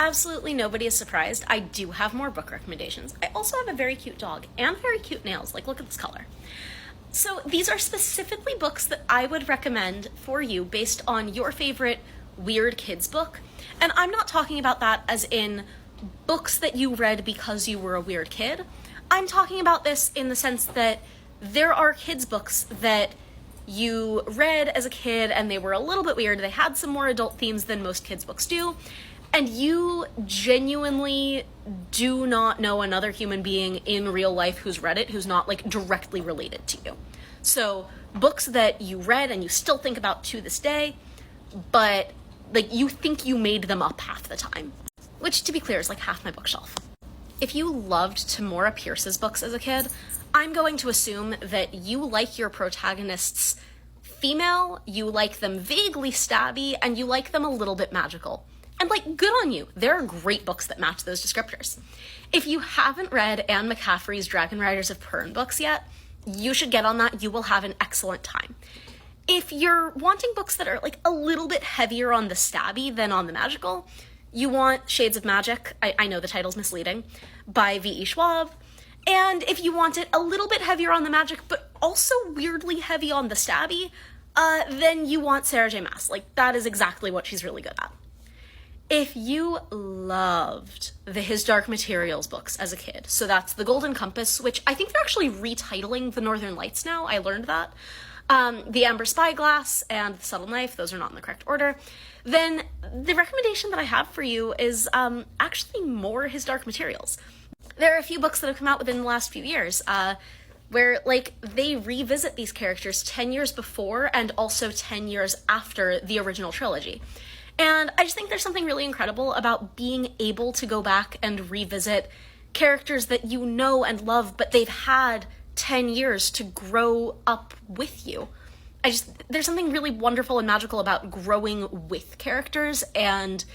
absolutely nobody is surprised, I do have more book recommendations. I also have a very cute dog and very cute nails. Like, look at this color. So these are specifically books that I would recommend for you based on your favorite weird kids book. And I'm not talking about that as in books that you read because you were a weird kid. I'm talking about this in the sense that there are kids books that you read as a kid and they were a little bit weird. They had some more adult themes than most kids books do. And you genuinely do not know another human being in real life who's read it, who's not like directly related to you. So books that you read and you still think about to this day, but like you think you made them up half the time, which to be clear is like half my bookshelf. If you loved Tamora Pierce's books as a kid, I'm going to assume that you like your protagonists female, you like them vaguely stabby, and you like them a little bit magical. And like, good on you. There are great books that match those descriptors. If you haven't read Anne McCaffrey's Dragon Riders of Pern books yet, you should get on that. You will have an excellent time. If you're wanting books that are like a little bit heavier on the stabby than on the magical, you want Shades of Magic, I know the title's misleading, by V.E. Schwab. And if you want it a little bit heavier on the magic, but also weirdly heavy on the stabby, then you want Sarah J. Maas. Like, that is exactly what she's really good at. If you loved the His Dark Materials books as a kid, so that's The Golden Compass, which I think they're actually retitling The Northern Lights now, I learned that, The Amber Spyglass, and The Subtle Knife, those are not in the correct order, then the recommendation that I have for you is actually more His Dark Materials. There are a few books that have come out within the last few years, where, like, they revisit these characters 10 years before and also 10 years after the original trilogy. And I just think there's something really incredible about being able to go back and revisit characters that you know and love, but they've had 10 years to grow up with you. There's something really wonderful and magical about growing with characters and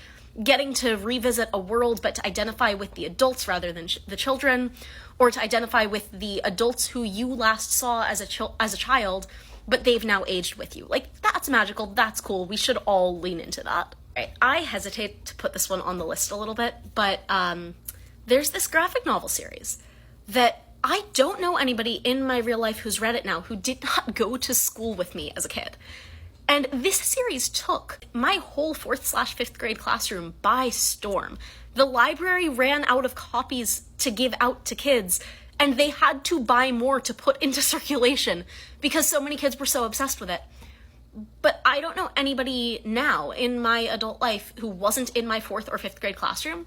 getting to revisit a world, but to identify with the adults rather than the children, or to identify with the adults who you last saw as a child, but they've now aged with you. Like, that's magical, that's cool, we should all lean into that. Right. I hesitate to put this one on the list a little bit, but there's this graphic novel series that I don't know anybody in my real life who's read it now who did not go to school with me as a kid. And this series took my whole 4th/5th grade classroom by storm. The library ran out of copies to give out to kids, and they had to buy more to put into circulation because so many kids were so obsessed with it. But I don't know anybody now in my adult life who wasn't in my 4th or 5th grade classroom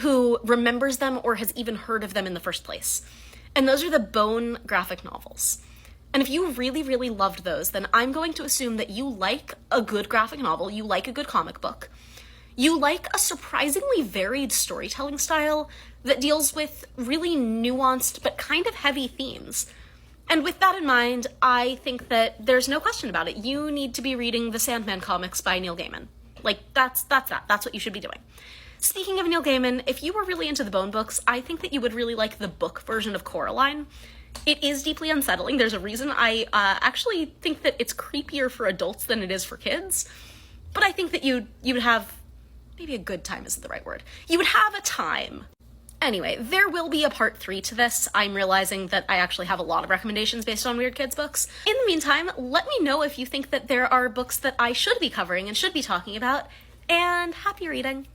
who remembers them or has even heard of them in the first place. And those are the Bone graphic novels. And if you really, really loved those, then I'm going to assume that you like a good graphic novel, you like a good comic book, you like a surprisingly varied storytelling style that deals with really nuanced but kind of heavy themes. And with that in mind, I think that there's no question about it. You need to be reading the Sandman comics by Neil Gaiman. Like, that's what you should be doing. Speaking of Neil Gaiman, if you were really into the Bone books, I think that you would really like the book version of Coraline. It is deeply unsettling. There's a reason I actually think that it's creepier for adults than it is for kids. But I think that you would have, maybe a good time isn't the right word. You would have a time. Anyway, there will be a part 3 to this. I'm realizing that I actually have a lot of recommendations based on Weird Kids books. In the meantime, let me know if you think that there are books that I should be covering and should be talking about, and happy reading!